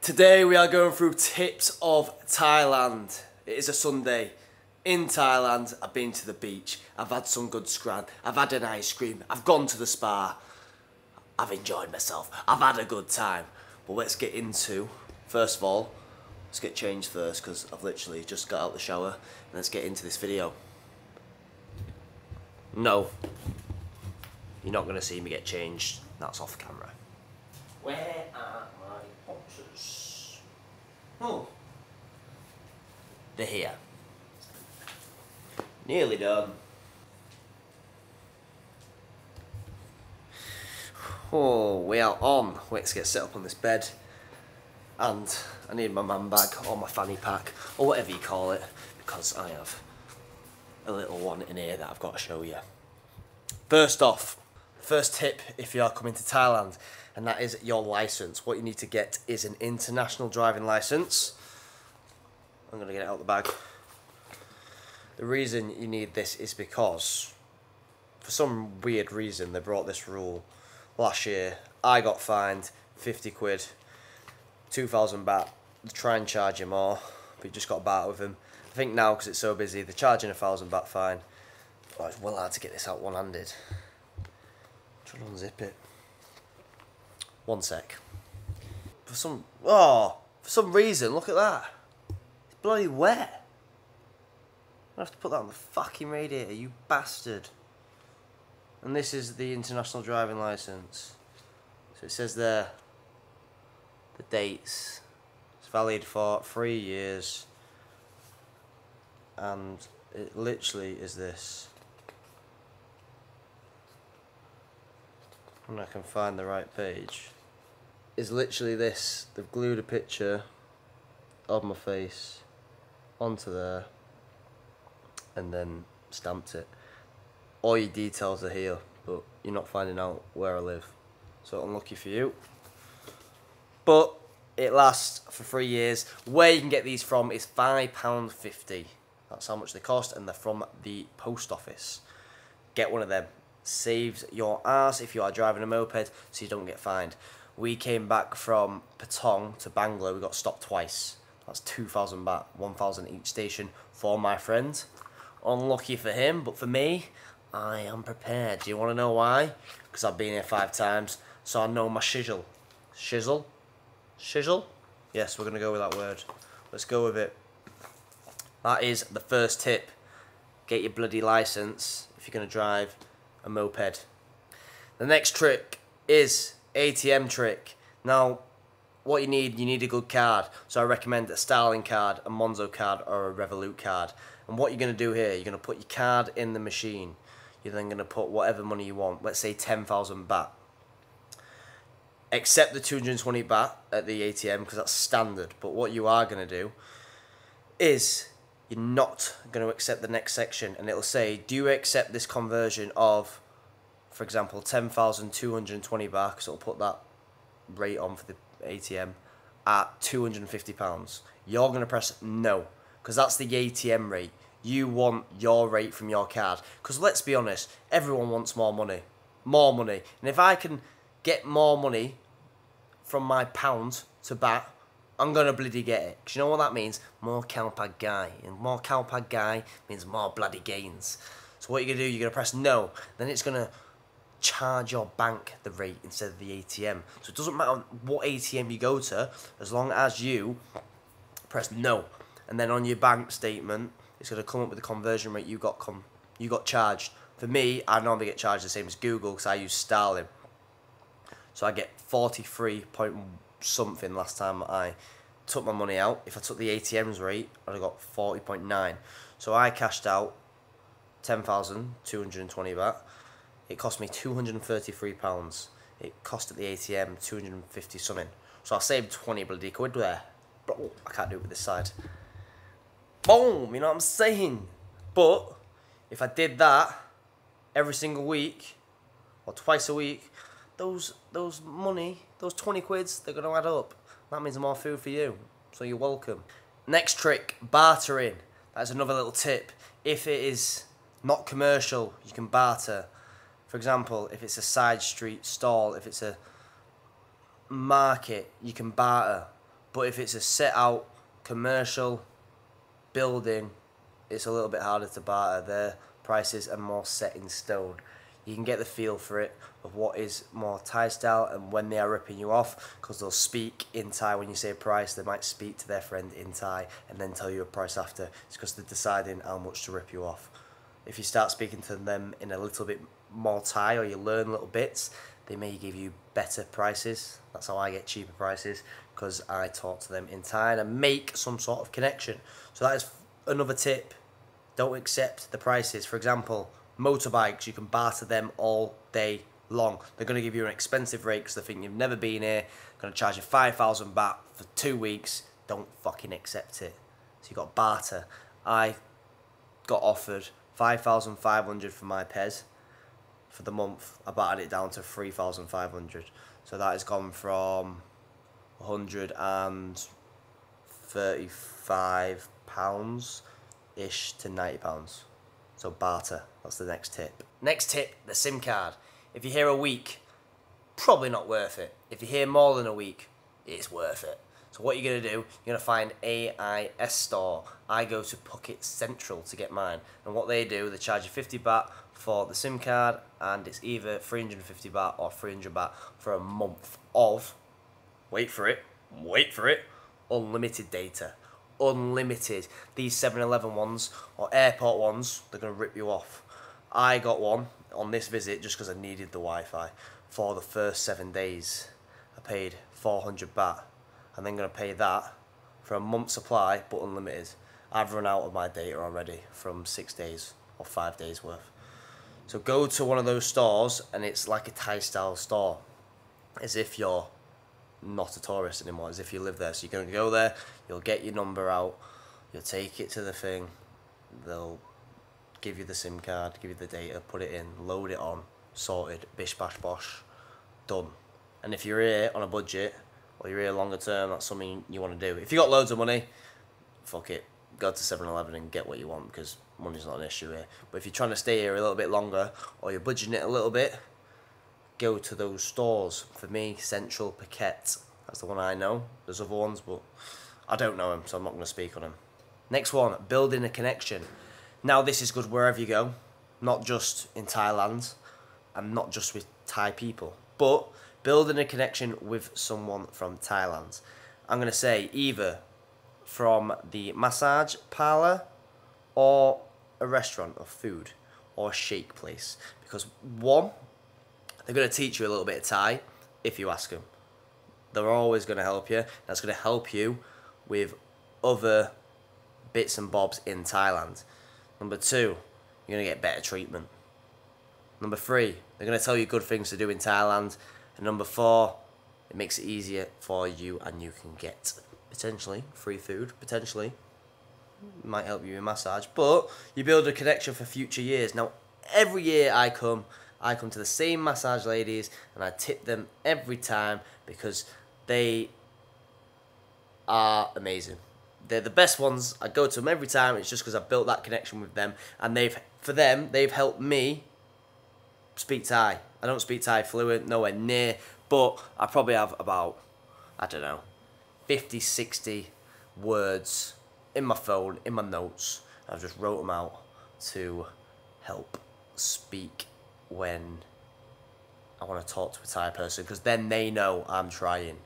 Today we are going through tips of Thailand. It is a Sunday. In Thailand, I've been to the beach, I've had some good scran, I've had an ice cream, I've gone to the spa, I've enjoyed myself, I've had a good time. But let's get into, first of all, let's get changed first because I've literally just got out the shower, and let's get into this video. No, you're not going to see me get changed, that's off camera. Where are my boxes? Oh, they're here. Nearly done. Oh, we are on. Let's get set up on this bed. And I need my man bag or my fanny pack or whatever you call it, because I have a little one in here that I've got to show you. First off, first tip if you are coming to Thailand, and that is your license. What you need to get is an international driving license. I'm going to get it out the bag. The reason you need this is because, for some weird reason, they brought this rule last year. I got fined 50 quid, 2,000 baht. They try and charge you more, but you just got to bar with them. I think now, because it's so busy, they're charging 1,000 baht fine. Oh, it's well hard to get this out one-handed. Try to unzip it. One sec. For some reason, look at that. It's bloody wet. I have to put that on the fucking radiator, you bastard. And this is the international driving license. So it says there the dates. It's valid for 3 years. And it literally is this. And I can find the right page. It's literally this. They've glued a picture of my face onto there and then stamped it. All your details are here, but you're not finding out where I live. So unlucky for you. But it lasts for 3 years. Where you can get these from is £5.50. That's how much they cost, and they're from the post office. Get one of them. Saves your ass if you are driving a moped, so you don't get fined. We came back from Patong to Bangla. We got stopped twice. That's 2,000 baht, 1,000 each station for my friend. Unlucky for him, but for me, I am prepared. Do you want to know why? Because I've been here 5 times, so I know my shizzle. Shizzle? Shizzle? Yes, we're going to go with that word. Let's go with it. That is the first tip. Get your bloody license if you're going to drive a moped. The next trick is ATM trick. Now, what you need a good card. So I recommend a Starling card, a Monzo card, or a Revolut card. And what you're going to do here, you're going to put your card in the machine. You're then going to put whatever money you want. Let's say 10,000 baht. Accept the 220 baht at the ATM because that's standard. But what you are going to do is you're not going to accept the next section. And it'll say, do you accept this conversion of, for example, 10,220 baht, because it'll put that rate on for the ATM, at £250. You're going to press no, because that's the ATM rate. You want your rate from your card. Because let's be honest, everyone wants more money. More money. And if I can get more money from my pound to baht, I'm going to bloody get it. Because you know what that means? More Kalpag guy. And more Kalpag guy means more bloody gains. So what you're going to do, you're going to press no. Then it's going to charge your bank the rate instead of the ATM. So it doesn't matter what ATM you go to, as long as you press no. And then on your bank statement, it's going to come up with the conversion rate you got charged. For me, I normally get charged the same as Google because I use Starling. So I get 43 point something last time I took my money out. If I took the ATM's rate, I'd have got 40.9. So I cashed out 10,220 baht. It cost me £233. It cost at the ATM 250 something. So I saved 20 bloody quid there. Bro, I can't do it with this side. Boom, you know what I'm saying? But if I did that every single week or twice a week, those money, those 20 quids, they're going to add up. That means more food for you. So you're welcome. Next trick, bartering. That's another little tip. If it is not commercial, you can barter. For example, if it's a side street stall, if it's a market, you can barter. But if it's a set out commercial building, it's a little bit harder to barter. Their prices are more set in stone. You can get the feel for it of what is more Thai style and when they are ripping you off, because they'll speak in Thai. When you say a price, they might speak to their friend in Thai and then tell you a price after. It's because they're deciding how much to rip you off. If you start speaking to them in a little bit more Thai, or you learn little bits, they may give you better prices. That's how I get cheaper prices, because I talk to them in Thai and make some sort of connection. So that is another tip. Don't accept the prices. For example, motorbikes, you can barter them all day long. They're going to give you an expensive rate because they think you've never been here. Going to charge you 5,000 baht for 2 weeks. Don't fucking accept it. So you got barter. I got offered 5,500 for my Pez for the month. I bartered it down to 3,500. So that has gone from £135-ish to £90. So barter, that's the next tip. Next tip, the SIM card. If you're here a week, probably not worth it. If you're here more than a week, it's worth it. So what you're going to do, you're going to find AIS store. I go to Phuket Central to get mine. And what they do, they charge you 50 baht for the SIM card, and it's either 350 baht or 300 baht for a month of, wait for it, unlimited data. Unlimited. These 7-Eleven ones or airport ones, they're going to rip you off. I got one on this visit just because I needed the Wi-Fi for the first 7 days. I paid 400 baht, and then going to pay that for a month's supply, but unlimited. I've run out of my data already from 6 days or 5 days worth. So go to one of those stores, and it's like a Thai style store, as if you're not a tourist anymore, as if you live there. So you're going to go there, you'll get your number out, you'll take it to the thing, they'll give you the SIM card, give you the data, put it in, load it on, sorted, bish bash bosh, done. And if you're here on a budget, or you're here longer term, that's something you want to do. If you got loads of money, fuck it, go to 7-Eleven and get what you want, because money's not an issue here. But if you're trying to stay here a little bit longer, or you're budgeting it a little bit, go to those stores. For me, Central, Phuket, that's the one I know. There's other ones, but I don't know them, so I'm not going to speak on them. Next one, building a connection. Now this is good wherever you go, not just in Thailand, and not just with Thai people, but building a connection with someone from Thailand. I'm going to say either from the massage parlour, or a restaurant of food, or a shake place. Because one, they're going to teach you a little bit of Thai if you ask them. They're always going to help you. That's going to help you with other bits and bobs in Thailand. Number two, you're going to get better treatment. Number three, they're going to tell you good things to do in Thailand. And number four, it makes it easier for you, and you can get potentially free food, potentially. Might help you in massage, but you build a connection for future years. Now, every year I come to the same massage ladies, and I tip them every time because they are amazing. They're the best ones. I go to them every time. It's just because I've built that connection with them, and they've helped me speak Thai. I don't speak Thai fluent, nowhere near, but I probably have about, I don't know, 50, 60 words in my phone, in my notes. I've just wrote them out to help speak when I want to talk to a Thai person, because then they know I'm trying,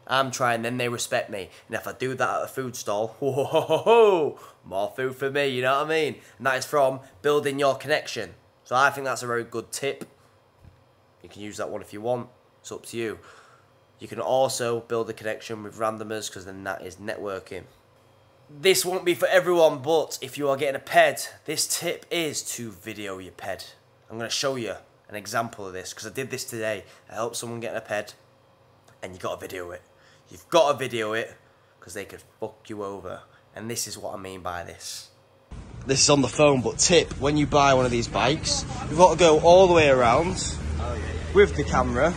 then they respect me. And if I do that at a food stall, whoa, more food for me, you know what I mean? And that is from building your connection. So I think that's a very good tip. You can use that one if you want, it's up to you. You can also build a connection with randomers, because then that is networking. This won't be for everyone, but if you are getting a ped, this tip is to video your ped. I'm going to show you an example of this, because I did this today. I helped someone get a ped, and you've got to video it. You've got to video it, because they could fuck you over. And this is what I mean by this. This is on the phone, but tip, when you buy one of these bikes, you've got to go all the way around with the camera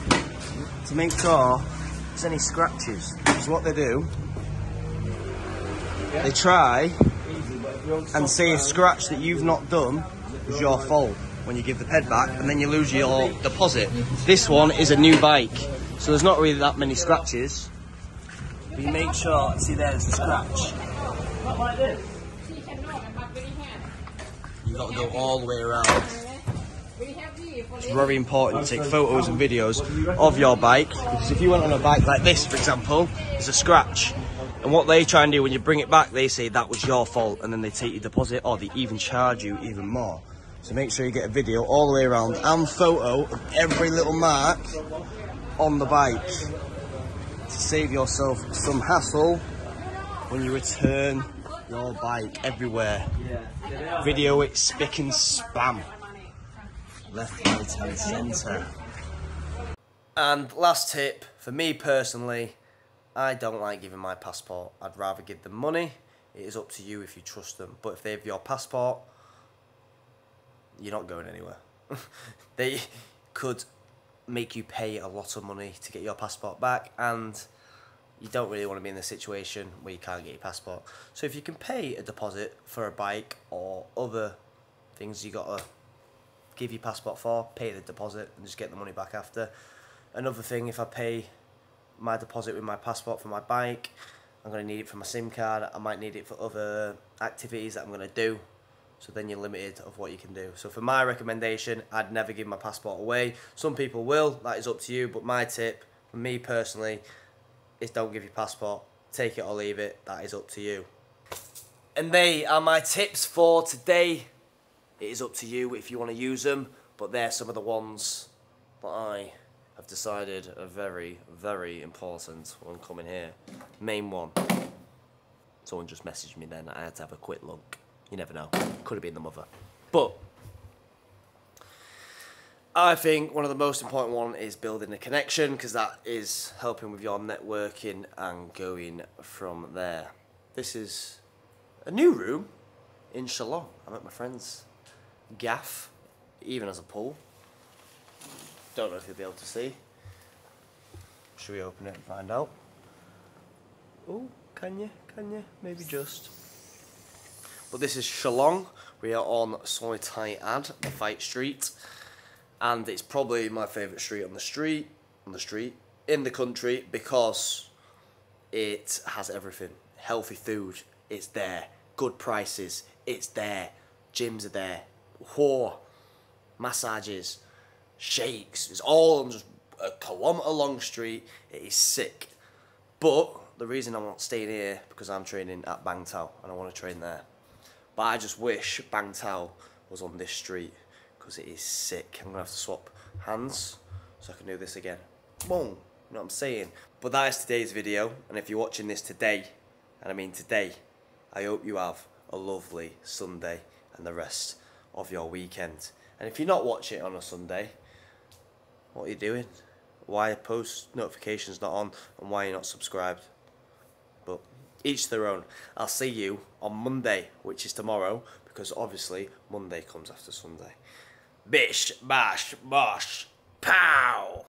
to make sure there's any scratches. Because what they do, they try and say a scratch that you've not done is your fault when you give the ped back, and then you lose your deposit. This one is a new bike, so there's not really that many scratches. But you make sure, see there's a scratch. Not like this. You've got to go all the way around. It's very important to take photos and videos of your bike, because if you went on a bike like this, for example, there's a scratch. And what they try and do when you bring it back, they say that was your fault, and then they take your deposit, or they even charge you even more. So make sure you get a video all the way around and photo of every little mark on the bike to save yourself some hassle when you return your bike everywhere. Video it spick and spam. Left, right and centre. And last tip, for me personally, I don't like giving my passport. I'd rather give them money. It is up to you if you trust them. But if they have your passport, you're not going anywhere. They could make you pay a lot of money to get your passport back, and you don't really want to be in the situation where you can't get your passport. So if you can pay a deposit for a bike or other things you got to give your passport for, pay the deposit and just get the money back after. Another thing, if I pay my deposit with my passport for my bike, I'm going to need it for my SIM card, I might need it for other activities that I'm going to do. So then you're limited of what you can do. So for my recommendation, I'd never give my passport away. Some people will, that is up to you, but my tip, for me personally, is don't give your passport. Take it or leave it, that is up to you. And they are my tips for today. It is up to you if you want to use them, but they're some of the ones that I have decided are very, very important when coming here. Main one. Someone just messaged me then, I had to have a quick look. You never know, could have been the mother. But I think one of the most important one is building a connection, because that is helping with your networking and going from there. This is a new room in Shillong. I'm at my friend's gaff, even as a pool. Don't know if you'll be able to see. Should we open it and find out? Oh, can you? Can you? Maybe just. But this is Shillong. We are on Soi Thai Ad, the fight street. And it's probably my favourite street in the country, because it has everything. Healthy food, it's there. Good prices, it's there. Gyms are there. Whore, massages, shakes. It's all on just a kilometre long street. It is sick. But the reason I'm not staying here, because I'm training at Bang Tao and I want to train there. But I just wish Bang Tao was on this street, because it is sick. I'm going to have to swap hands so I can do this again. Boom, you know what I'm saying? But that is today's video, and if you're watching this today, and I mean today, I hope you have a lovely Sunday and the rest of your weekend. And if you're not watching it on a Sunday, what are you doing? Why are post notifications not on, and why are you not subscribed? But each their own. I'll see you on Monday, which is tomorrow, because obviously Monday comes after Sunday. Bish, bash, bosh, pow!